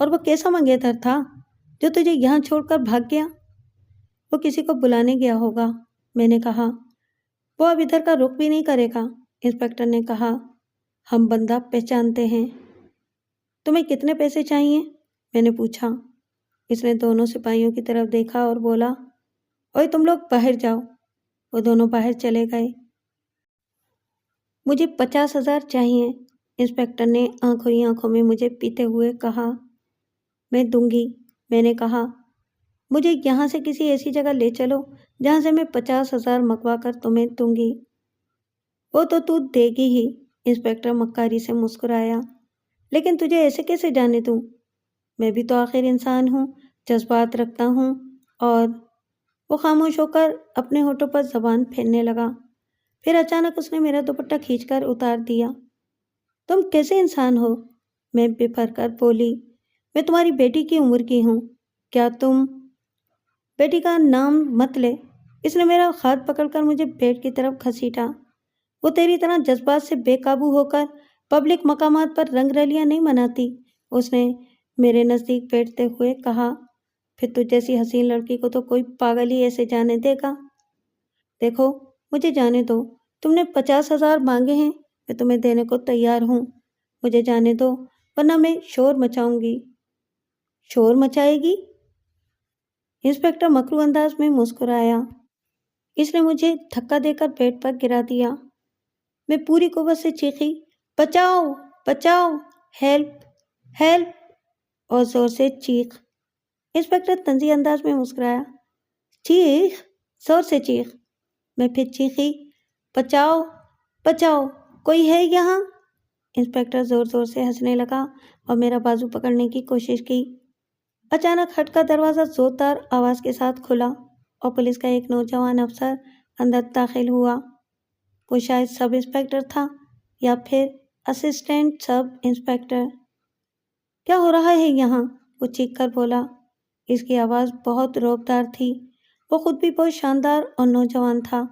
اور وہ کیسا منگیتر تھا جو تجھے یہاں چھوڑ کر بھاگ گیا؟ وہ کسی کو بلانے گیا ہوگا، میں نے کہا۔ وہ اب ادھر کا رخ بھی نہیں کرے گا، انسپکٹر نے کہا۔ ہم بندہ پہچانتے ہیں۔ تمہیں کتنے پیسے چاہیے؟ میں نے پوچھا۔ اس نے دونوں سپاہیوں کی طرف دیکھا اور بولا، اوئے تم لوگ باہر جاؤ۔ وہ دونوں باہر چلے گئے۔ مجھے 50,000 چاہیے، انسپکٹر نے آنکھوں ہی آنکھوں میں مجھے پیتے ہوئے کہا۔ میں دوں گی، میں نے کہا۔ مجھے یہاں سے کسی ایسی جگہ لے چلو جہاں سے میں 50,000 منگوا کر تمہیں دوں گی۔ وہ تو دے گی ہی، انسپکٹر مکاری سے مسکرایا۔ لیکن تجھے ایسے کیسے جانے دوں؟ میں بھی تو آخر انسان ہوں، جذبات رکھتا ہوں۔ اور وہ خاموش ہو کر اپنے ہونٹوں پر زبان پھیرنے لگا۔ پھر اچانک اس نے میرا دوپٹہ کھینچ کر اتار دیا۔ تم کیسے انسان ہو؟ میں بفر کر بولی۔ میں تمہاری بیٹی کی عمر کی ہوں، کیا تم… بیٹی کا نام مت لے۔ اس نے میرا ہاتھ پکڑ کر مجھے بیڈ کی طرف گھسیٹا۔ وہ تیری طرح جذبات سے بے قابو ہو کر پبلک مقامات پر رنگ رلیاں نہیں مناتی، اس نے میرے نزدیک بیٹھتے ہوئے کہا۔ پھر تجھ جیسی حسین لڑکی کو تو کوئی پاگل ہی ایسے جانے دے گا۔ دیکھو مجھے جانے دو، تم نے 50,000 مانگے ہیں، میں تمہیں دینے کو تیار ہوں۔ مجھے جانے دو ورنہ میں شور مچاؤں گی۔ شور مچائے گی؟ انسپکٹر مکرو انداز میں مسکرایا۔ اس نے مجھے دھکا دے کر بیڈ پر گرا دیا۔ میں پوری قوت سے چیخی، بچاؤ بچاؤ، ہیلپ ہیلپ، اور زور سے چیخ۔ انسپکٹر طنزی انداز میں مسکرایا۔ چیخ؟ زور سے چیخ۔ میں پھر چیخی، بچاؤ بچاؤ، کوئی ہے یہاں؟ انسپکٹر زور زور سے ہنسنے لگا اور میرا بازو پکڑنے کی کوشش کی۔ اچانک ہٹ کا دروازہ زوردار آواز کے ساتھ کھلا اور پولیس کا ایک نوجوان افسر اندر داخل ہوا۔ وہ شاید سب انسپکٹر تھا یا پھر اسسٹنٹ سب انسپکٹر۔ کیا ہو رہا ہے یہاں؟ وہ چیخ کر بولا۔ اس کی آواز بہت رعبدار تھی۔ وہ خود بھی بہت شاندار اور نوجوان تھا۔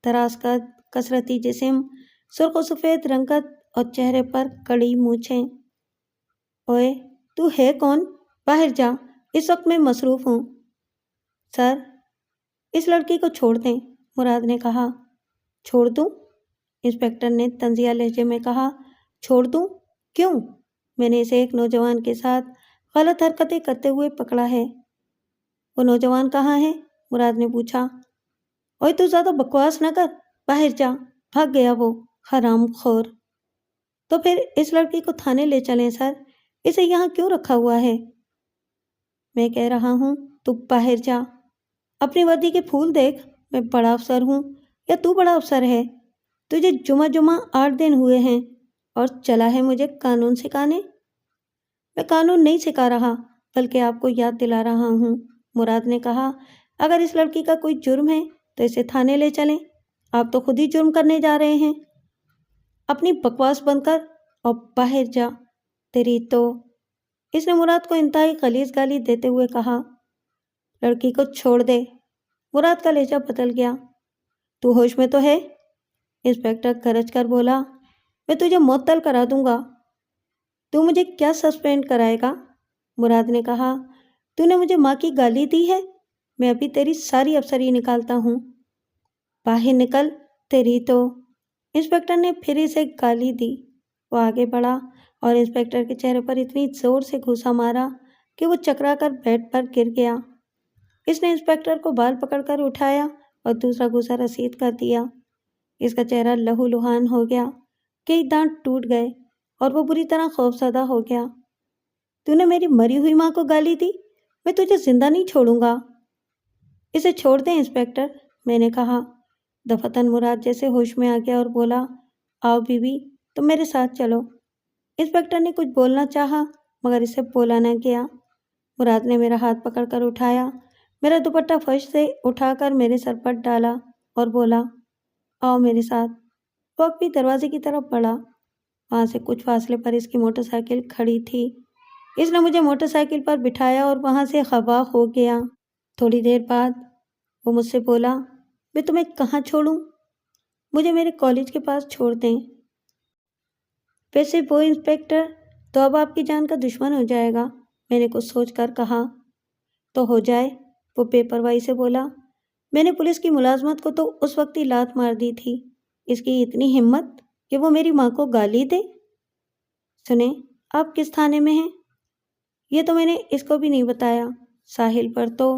دراز قد، کثرتی جسم، سرخ و سفید رنگت اور چہرے پر کڑی مونچھیں۔ اوئے تو ہے کون؟ باہر جا، اس وقت میں مصروف ہوں۔ سر، اس لڑکی کو چھوڑ دیں، مراد نے کہا۔ چھوڑ دوں؟ انسپکٹر نے طنزیہ لہجے میں کہا۔ چھوڑ دوں؟ کیوں؟ میں نے اسے ایک نوجوان کے ساتھ غلط حرکتیں کرتے ہوئے پکڑا ہے۔ وہ نوجوان کہاں ہے؟ مراد نے پوچھا۔ اوئے تو زیادہ بکواس نہ کر، باہر جا، بھاگ گیا وہ، حرام خور۔ تو پھر اس لڑکی کو تھانے لے چلیں سر، اسے یہاں کیوں رکھا ہوا ہے؟ میں کہہ رہا ہوں تو باہر جا۔ اپنی وردی کے پھول دیکھ، میں بڑا افسر ہوں یا تو بڑا افسر ہے؟ تجھے جمعہ 8 دن ہوئے ہیں اور چلا ہے مجھے قانون سکھانے؟ میں قانون نہیں سکھا رہا بلکہ آپ کو یاد دلا رہا ہوں، مراد نے کہا۔ اگر اس لڑکی کا کوئی جرم ہے تو اسے تھانے لے چلیں، آپ تو خود ہی جرم کرنے جا رہے ہیں۔ اپنی بکواس بند کر اور باہر جا، تیری تو… اس نے مراد کو انتہائی غلیظ گالی دیتے ہوئے کہا۔ لڑکی کو چھوڑ دے، مراد کا لہجہ بدل گیا۔ تو ہوش میں تو ہے؟ انسپکٹر گرج کر بولا۔ میں تجھے معطل کرا دوں گا۔ تو مجھے کیا سسپینڈ کرائے گا؟ مراد نے کہا۔ تو نے مجھے ماں کی گالی دی ہے، میں ابھی تیری ساری افسری نکالتا ہوں۔ باہر نکل، تیری تو… انسپکٹر نے پھر اسے گالی دی۔ وہ آگے بڑھا اور انسپکٹر کے چہرے پر اتنی زور سے گھوسا مارا کہ وہ چکرا کر بیڈ پر گر گیا۔ اس نے انسپکٹر کو بال پکڑ کر اٹھایا اور دوسرا گھوسا رسید کر دیا۔ اس کا چہرہ لہو لہان ہو گیا، کئی دانت ٹوٹ گئے اور وہ بری طرح خوفزدہ ہو گیا۔ تو نے میری مری ہوئی ماں کو گالی دی، میں تجھے زندہ نہیں چھوڑوں گا۔ اسے چھوڑ دیں انسپکٹر، میں نے کہا۔ دفتن مراد جیسے ہوش میں آ گیا اور بولا، آؤ بی بی، تم میرے ساتھ چلو۔ انسپکٹر نے کچھ بولنا چاہا مگر اسے بولا نہ گیا۔ مراد نے میرا ہاتھ پکڑ کر اٹھایا، میرا دوپٹہ فرش سے اٹھا کر میرے سر پر ڈالا اور بولا، آؤ میرے ساتھ۔ وہ بھی دروازے کی طرف بڑھا۔ وہاں سے کچھ فاصلے پر اس کی موٹر سائیکل کھڑی تھی۔ اس نے مجھے موٹر سائیکل پر بٹھایا اور وہاں سے خفا ہو گیا۔ تھوڑی دیر بعد وہ مجھ سے بولا، میں تمہیں کہاں چھوڑوں؟ مجھے میرے کالج کے پاس چھوڑ دیں۔ ویسے وہ انسپکٹر تو اب آپ کی جان کا دشمن ہو جائے گا، میں نے کچھ سوچ کر کہا۔ تو ہو جائے، وہ بے پرواہی سے بولا۔ میں نے پولیس کی ملازمت کو تو اس وقت ہی لات مار دی تھی، اس کی اتنی ہمت کہ وہ میری ماں کو گالی دے۔ سنیں، آپ کس تھانے میں ہیں؟ یہ تو میں نے اس کو بھی نہیں بتایا۔ ساحل پر تو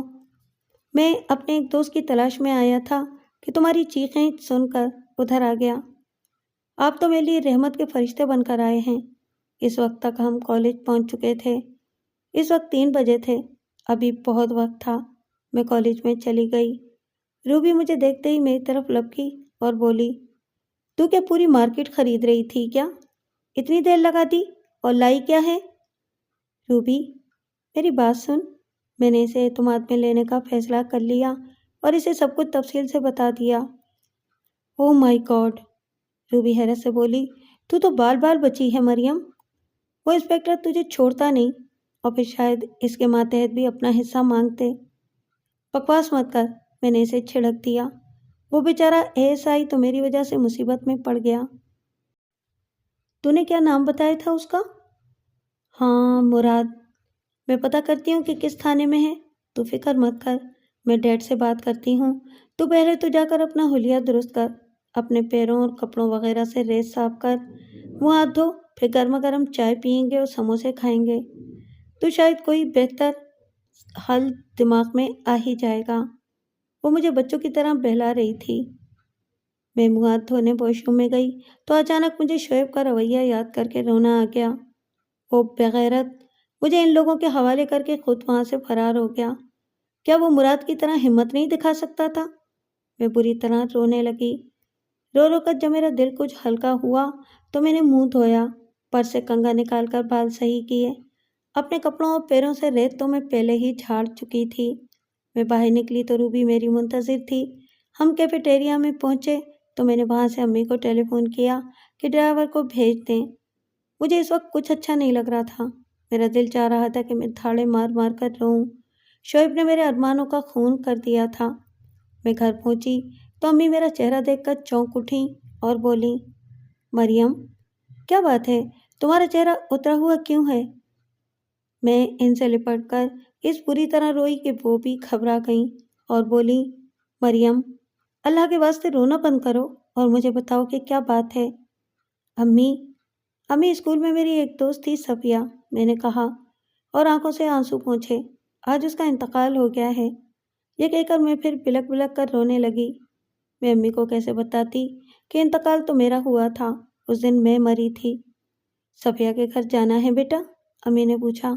میں اپنے ایک دوست کی تلاش میں آیا تھا کہ تمہاری چیخیں سن کر ادھر آ گیا۔ آپ تو میرے لیے رحمت کے فرشتے بن کر آئے ہیں۔ اس وقت تک ہم کالج پہنچ چکے تھے۔ اس وقت 3 بجے تھے، ابھی بہت وقت تھا۔ میں کالج میں چلی گئی۔ روبی مجھے دیکھتے ہی میری طرف لپکی اور بولی، تو کیا پوری مارکیٹ خرید رہی تھی کیا؟ اتنی دیر لگا دی، اور لائی کیا ہے؟ روبی، میری بات سن۔ میں نے اسے اعتماد میں لینے کا فیصلہ کر لیا اور اسے سب کچھ تفصیل سے بتا دیا۔ او مائی گاڈ، روبی حیرت سے بولی، تو بال بال بچی ہے مریم۔ وہ انسپکٹر تجھے چھوڑتا نہیں، اور پھر شاید اس کے ماتحت بھی اپنا حصہ مانگتے۔ بکواس مت کر، میں نے اسے چھڑک دیا۔ وہ بیچارہ ASI تو میری وجہ سے مصیبت میں پڑ گیا۔ تو نے کیا نام بتایا تھا اس کا؟ ہاں، مراد۔ میں پتہ کرتی ہوں کہ کس تھانے میں ہے، تو فکر مت کر، میں ڈیڈ سے بات کرتی ہوں۔ تو پہلے تو جا کر اپنا حلیہ درست کر، اپنے پیروں اور کپڑوں وغیرہ سے ریت صاف کر، منہ ہاتھ دھو، پھر گرما گرم چائے پئیں گے اور سموسے کھائیں گے تو شاید کوئی بہتر حل دماغ میں آ ہی جائے گا۔ وہ مجھے بچوں کی طرح بہلا رہی تھی۔ میں منہ ہاتھ دھونے واش روم میں گئی تو اچانک مجھے شعیب کا رویہ یاد کر کے رونا آ گیا۔ وہ بغیرت مجھے ان لوگوں کے حوالے کر کے خود وہاں سے فرار ہو گیا۔ کیا وہ مراد کی طرح ہمت نہیں دکھا سکتا تھا؟ میں بری طرح رونے لگی۔ رو رو کر جب میرا دل کچھ ہلکا ہوا تو میں نے منہ دھویا، پرس سے کنگھا نکال کر بال صحیح کیے۔ اپنے کپڑوں اور پیروں سے ریت تو میں پہلے ہی جھاڑ چکی تھی۔ میں باہر نکلی تو روبی میری منتظر تھی۔ ہم کیفیٹیریا میں پہنچے تو میں نے وہاں سے امی کو ٹیلی فون کیا کہ ڈرائیور کو بھیج دیں۔ مجھے اس وقت کچھ اچھا نہیں لگ رہا تھا۔ میرا دل چاہ رہا تھا کہ میں دھاڑے مار مار کر روؤں۔ شعیب نے میرے ارمانوں کا خون کر دیا تھا۔ میں گھر پہنچی تو امی میرا چہرہ دیکھ کر چونک اٹھیں اور بولیں، مریم، کیا بات ہے؟ تمہارا چہرہ اترا ہوا کیوں ہے؟ میں ان سے لپٹ کر اس بری طرح روئی کہ وہ بھی گھبرا گئیں اور بولی، مریم، اللہ کے واسطے رونا بند کرو اور مجھے بتاؤ کہ کیا بات ہے۔ امی اسکول میں میری ایک دوست تھی صفیہ، میں نے کہا اور آنکھوں سے آنسو پونچھے، آج اس کا انتقال ہو گیا ہے۔ یہ کہہ کر میں پھر بلک بلک کر رونے لگی۔ میں امی کو کیسے بتاتی کہ انتقال تو میرا ہوا تھا، اس دن میں مری تھی۔ صفیہ کے گھر جانا ہے بیٹا؟ امی نے پوچھا۔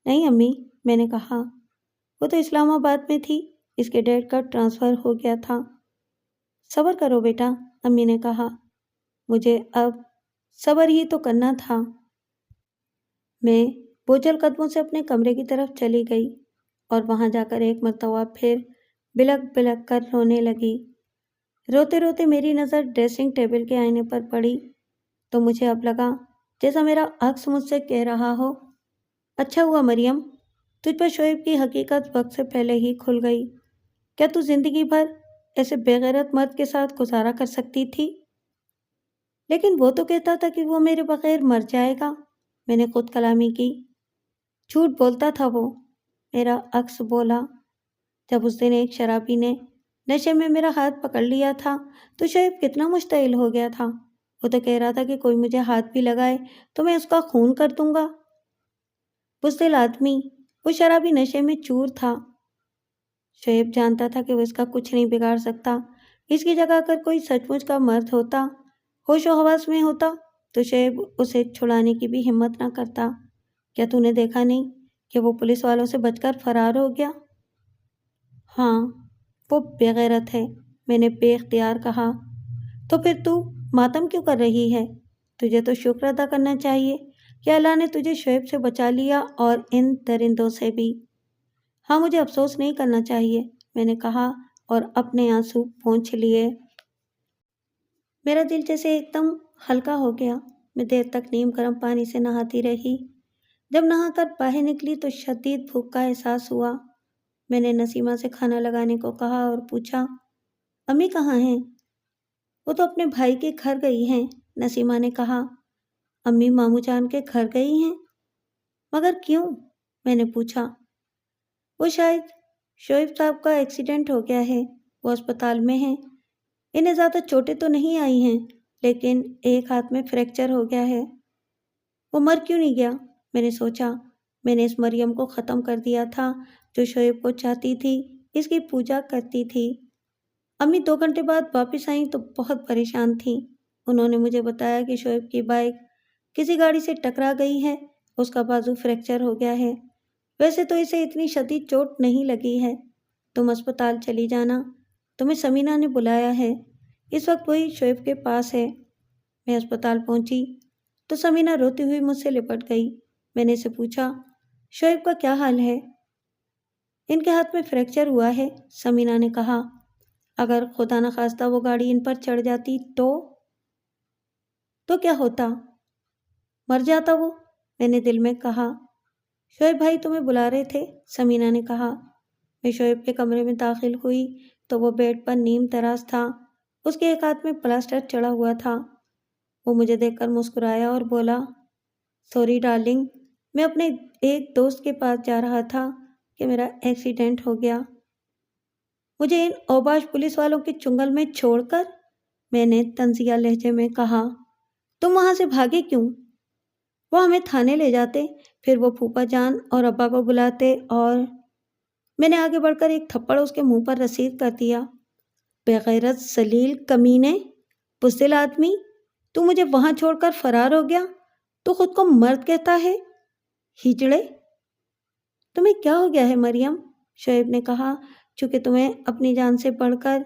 نہیں امی، میں نے کہا، وہ تو اسلام آباد میں تھی، اس کے ڈیڈ کا ٹرانسفر ہو گیا تھا۔ صبر کرو بیٹا، امی نے کہا، مجھے اب صبر ہی تو کرنا تھا۔ میں بوجھل قدموں سے اپنے کمرے کی طرف چلی گئی اور وہاں جا کر ایک مرتبہ پھر بلک بلک کر رونے لگی۔ روتے روتے میری نظر ڈریسنگ ٹیبل کے آئینے پر پڑی تو مجھے اب لگا جیسا میرا عکس مجھ سے کہہ رہا ہو، اچھا ہوا مریم، تجھ پر شعیب کی حقیقت وقت سے پہلے ہی کھل گئی۔ کیا تو زندگی بھر ایسے بے غیرت مرد کے ساتھ گزارا کر سکتی تھی؟ لیکن وہ تو کہتا تھا کہ وہ میرے بغیر مر جائے گا، میں نے خود کلامی کی۔ جھوٹ بولتا تھا وہ، میرا عکس بولا۔ جب اس دن ایک شرابی نے نشے میں میرا ہاتھ پکڑ لیا تھا تو شعیب کتنا مشتعل ہو گیا تھا۔ وہ تو کہہ رہا تھا کہ کوئی مجھے ہاتھ بھی لگائے تو میں اس کا خون کر دوں گا۔ بزدل آدمی، وہ شرابی نشے میں چور تھا۔ شعیب جانتا تھا کہ وہ اس کا کچھ نہیں بگاڑ سکتا۔ اس کی جگہ اگر کوئی سچ مچ کا مرد ہوتا، ہوش و حواس میں ہوتا، تو شعیب اسے چھڑانے کی بھی ہمت نہ کرتا۔ کیا تو نے دیکھا نہیں کہ وہ پولیس والوں سے بچ کر فرار ہو گیا؟ ہاں، وہ بے غیرت ہے، میں نے بے اختیار کہا۔ تو پھر تو ماتم کیوں کر رہی ہے؟ تجھے تو شکر ادا کرنا چاہیے کہ اللہ نے تجھے شعیب سے بچا لیا اور ان درندوں سے بھی۔ ہاں، مجھے افسوس نہیں کرنا چاہیے، میں نے کہا اور اپنے آنسو پونچھ لیے۔ میرا دل جیسے ایک دم ہلکا ہو گیا۔ میں دیر تک نیم گرم پانی سے نہاتی رہی۔ جب نہا کر باہر نکلی تو شدید بھوک کا احساس ہوا۔ میں نے نسیمہ سے کھانا لگانے کو کہا اور پوچھا، امی کہاں ہیں؟ وہ تو اپنے بھائی کے گھر گئی ہیں، نسیمہ نے کہا۔ امی ماموں جان کے گھر گئی ہیں؟ مگر کیوں؟ میں نے پوچھا۔ وہ شاید شعیب صاحب کا ایکسیڈنٹ ہو گیا ہے، وہ اسپتال میں ہیں۔ انہیں زیادہ چوٹیں تو نہیں آئی ہیں، لیکن ایک ہاتھ میں فریکچر ہو گیا ہے۔ وہ مر کیوں نہیں گیا؟ میں نے سوچا۔ میں نے اس مریم کو ختم کر دیا تھا جو شعیب کو چاہتی تھی، اس کی پوجا کرتی تھی۔ امی 2 گھنٹے بعد واپس آئیں تو بہت پریشان تھیں۔ انہوں نے مجھے بتایا کہ شعیب کی بائک کسی گاڑی سے ٹکرا گئی ہے، اس کا بازو فریکچر ہو گیا ہے۔ ویسے تو اسے اتنی شدید چوٹ نہیں لگی ہے۔ تم اسپتال چلی جانا، تمہیں سمینہ نے بلایا ہے۔ اس وقت وہی شعیب کے پاس ہے۔ میں اسپتال پہنچی تو سمینہ روتی ہوئی مجھ سے لپٹ گئی۔ میں نے اسے پوچھا، شعیب کا کیا حال ہے؟ ان کے ہاتھ میں فریکچر ہوا ہے، سمینہ نے کہا۔ اگر خدا نخواستہ وہ گاڑی ان پر چڑھ جاتی تو کیا ہوتا؟ مر جاتا وہ، میں نے دل میں کہا۔ شعیب بھائی تمہیں بلا رہے تھے، سمینہ نے کہا۔ میں شعیب کے کمرے میں داخل ہوئی تو وہ بیڈ پر نیم تراز تھا۔ اس کے ایک ہاتھ میں پلاسٹر چڑھا ہوا تھا۔ وہ مجھے دیکھ کر مسکرایا اور بولا، سوری ڈارلنگ، میں اپنے ایک دوست کے پاس جا رہا تھا کہ میرا ایکسیڈنٹ ہو گیا۔ مجھے ان اوباش پولیس والوں کے چنگل میں چھوڑ کر، میں نے طنزیہ لہجے میں کہا۔ تم وہاں سے بھاگے کیوں؟ وہ ہمیں تھانے لے جاتے، پھر وہ پھوپھا جان اور ابا کو بلاتے اور میں نے آگے بڑھ کر ایک تھپڑ اس کے منہ پر رسید کر دیا۔ بےغیرت، ذلیل، کمینے، بزدل آدمی، تو مجھے وہاں چھوڑ کر فرار ہو گیا؟ تو خود کو مرد کہتا ہے؟ ہجڑے! تمہیں کیا ہو گیا ہے مریم؟ شعیب نے کہا، چونکہ تمہیں اپنی جان سے بڑھ کر۔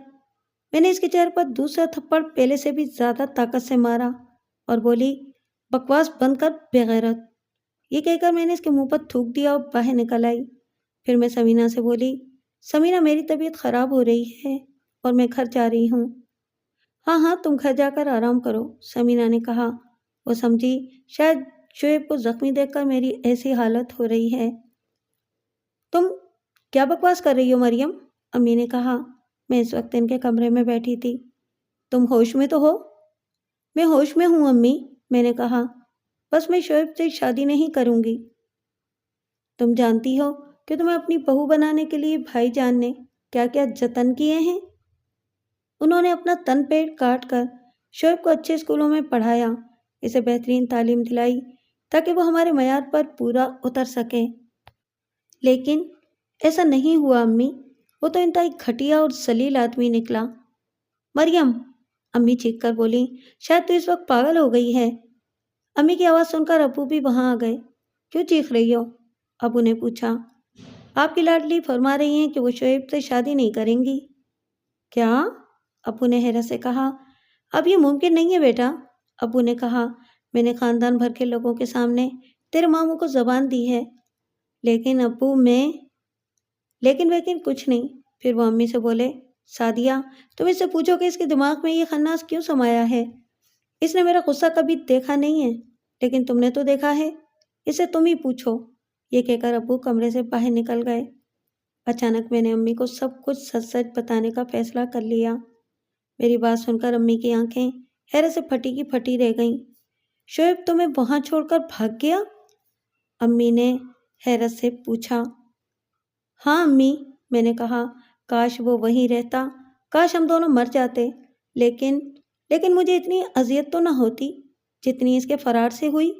میں نے اس کے چہرے پر دوسرا تھپڑ پہلے سے بھی زیادہ طاقت سے مارا اور بولی، بکواس بند کر بےغیرت۔ یہ کہہ کر میں نے اس کے منہ پر تھوک دیا اور باہر نکل آئی۔ پھر میں سمینہ سے بولی، سمینہ میری طبیعت خراب ہو رہی ہے اور میں گھر جا رہی ہوں۔ ہاں ہاں تم گھر جا کر آرام کرو، سمینہ نے کہا۔ وہ سمجھی شاید شعیب کو زخمی دیکھ کر میری ایسی حالت ہو رہی ہے۔ تم کیا بکواس کر رہی ہو مریم؟ امی نے کہا۔ میں اس وقت ان کے کمرے میں بیٹھی تھی۔ تم ہوش میں تو ہو؟ میں ہوش میں ہوں امی، میں نے کہا، بس میں شعیب سے شادی نہیں کروں گی۔ تم جانتی ہو کہ تمہیں اپنی بہو بنانے کے لیے بھائی جان نے کیا کیا جتن کیے ہیں؟ انہوں نے اپنا تن پیٹ کاٹ کر شعیب کو اچھے اسکولوں میں پڑھایا، اسے بہترین تعلیم دلائی تاکہ وہ ہمارے معیار پر پورا اتر سکے۔ لیکن ایسا نہیں ہوا امی، وہ تو انتہائی گھٹیا اور ذلیل آدمی نکلا۔ مریم، امی چیخ کر بولی، شاید تو اس وقت پاگل ہو گئی ہے۔ امی کی آواز سن کر ابو بھی وہاں آ گئے۔ کیوں چیخ رہی ہو؟ ابو نے پوچھا۔ آپ کی لاڈلی فرما رہی ہیں کہ وہ شعیب سے شادی نہیں کریں گی۔ کیا؟ ابو نے حیرت سے کہا۔ اب یہ ممکن نہیں ہے بیٹا، ابو نے کہا۔ میں نے خاندان بھر کے لوگوں کے سامنے تیرے ماموں کو زبان دی ہے۔ لیکن ابو لیکن کچھ نہیں۔ پھر وہ امی سے بولے، سعدیہ، تم اس سے پوچھو کہ اس کے دماغ میں یہ خناس کیوں سمایا ہے؟ اس نے میرا غصہ کبھی دیکھا نہیں ہے، لیکن تم نے تو دیکھا ہے، اسے تم ہی پوچھو۔ یہ کہہ کر ابو کمرے سے باہر نکل گئے۔ اچانک میں نے امی کو سب کچھ سچ سچ بتانے کا فیصلہ کر لیا۔ میری بات سن کر امی کی آنکھیں حیرت سے پھٹی کی پھٹی رہ گئیں۔ شعیب تمہیں وہاں چھوڑ کر بھاگ گیا؟ امی نے حیرت سے پوچھا۔ ہاں امی، میں نے کہا، کاش وہ وہیں رہتا، کاش ہم دونوں مر جاتے، لیکن مجھے اتنی اذیت تو نہ ہوتی جتنی اس کے فرار سے ہوئی۔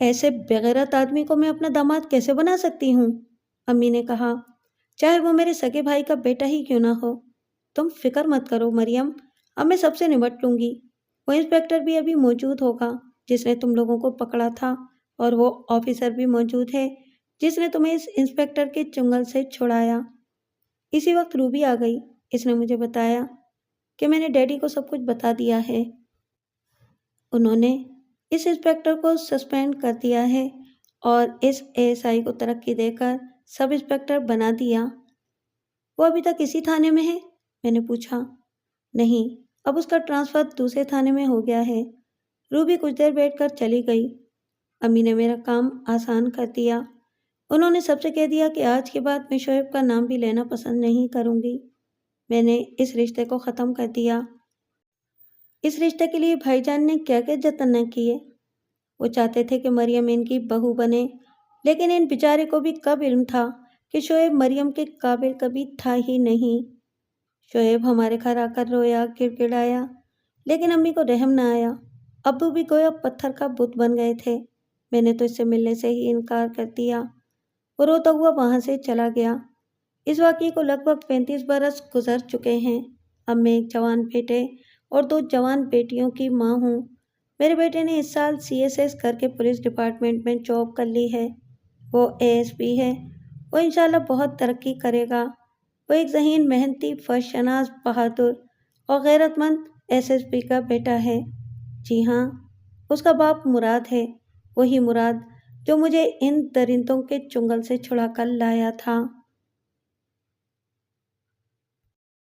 ایسے بےغیرت آدمی کو میں اپنا داماد کیسے بنا سکتی ہوں؟ امی نے کہا، چاہے وہ میرے سگے بھائی کا بیٹا ہی کیوں نہ ہو۔ تم فکر مت کرو مریم، اب میں سب سے نمٹ لوں گی۔ وہ انسپیکٹر بھی ابھی موجود ہوگا جس نے تم لوگوں کو پکڑا تھا، اور وہ آفیسر بھی موجود ہے جس نے تمہیں اس انسپیکٹر کے چنگل سے چھڑایا۔ اسی وقت روبی آ گئی۔ اس نے مجھے بتایا کہ میں نے ڈیڈی کو سب کچھ بتا دیا ہے۔ انہوں نے اس انسپیکٹر کو سسپینڈ کر دیا ہے اور اس ASI کو ترقی دے کر سب انسپیکٹر بنا دیا۔ وہ ابھی تک اسی تھانے میں ہے؟ میں نے پوچھا۔ نہیں، اب اس کا ٹرانسفر دوسرے تھانے میں ہو گیا ہے۔ روبی کچھ دیر بیٹھ کر چلی گئی۔ امی نے میرا کام آسان کر دیا۔ انہوں نے سب سے کہہ دیا کہ آج کے بعد میں شعیب کا نام بھی لینا پسند نہیں کروں گی۔ میں نے اس رشتے کو ختم کر دیا۔ اس رشتے کے لیے بھائی جان نے کیا کیا جتن نہ کیے۔ وہ چاہتے تھے کہ مریم ان کی بہو بنے، لیکن ان بیچارے کو بھی کب علم تھا کہ شعیب مریم کے قابل کبھی تھا ہی نہیں۔ شعیب ہمارے گھر آ کر رویا، گڑ گڑایا، لیکن امی کو رحم نہ آیا۔ ابو بھی گویا پتھر کا بت بن گئے تھے۔ میں نے تو اس سے ملنے سے ہی انکار کر دیا۔ وہ روتا ہوا وہاں سے چلا گیا۔ اس واقعے کو لگ بھگ 35 برس گزر چکے ہیں۔ اب میں ایک جوان بیٹے اور 2 جوان بیٹیوں کی ماں ہوں۔ میرے بیٹے نے اس سال CSS کر کے پولیس ڈپارٹمنٹ میں جاب کر لی ہے۔ وہ ASP ہے۔ وہ انشاءاللہ بہت ترقی کرے گا۔ وہ ایک ذہین، محنتی، فرشناس، بہادر اور غیرت مند SSP کا بیٹا ہے۔ جی ہاں، اس کا باپ مراد ہے، وہی مراد جو مجھے ان درندوں کے چنگل سے چھڑا کر لایا تھا۔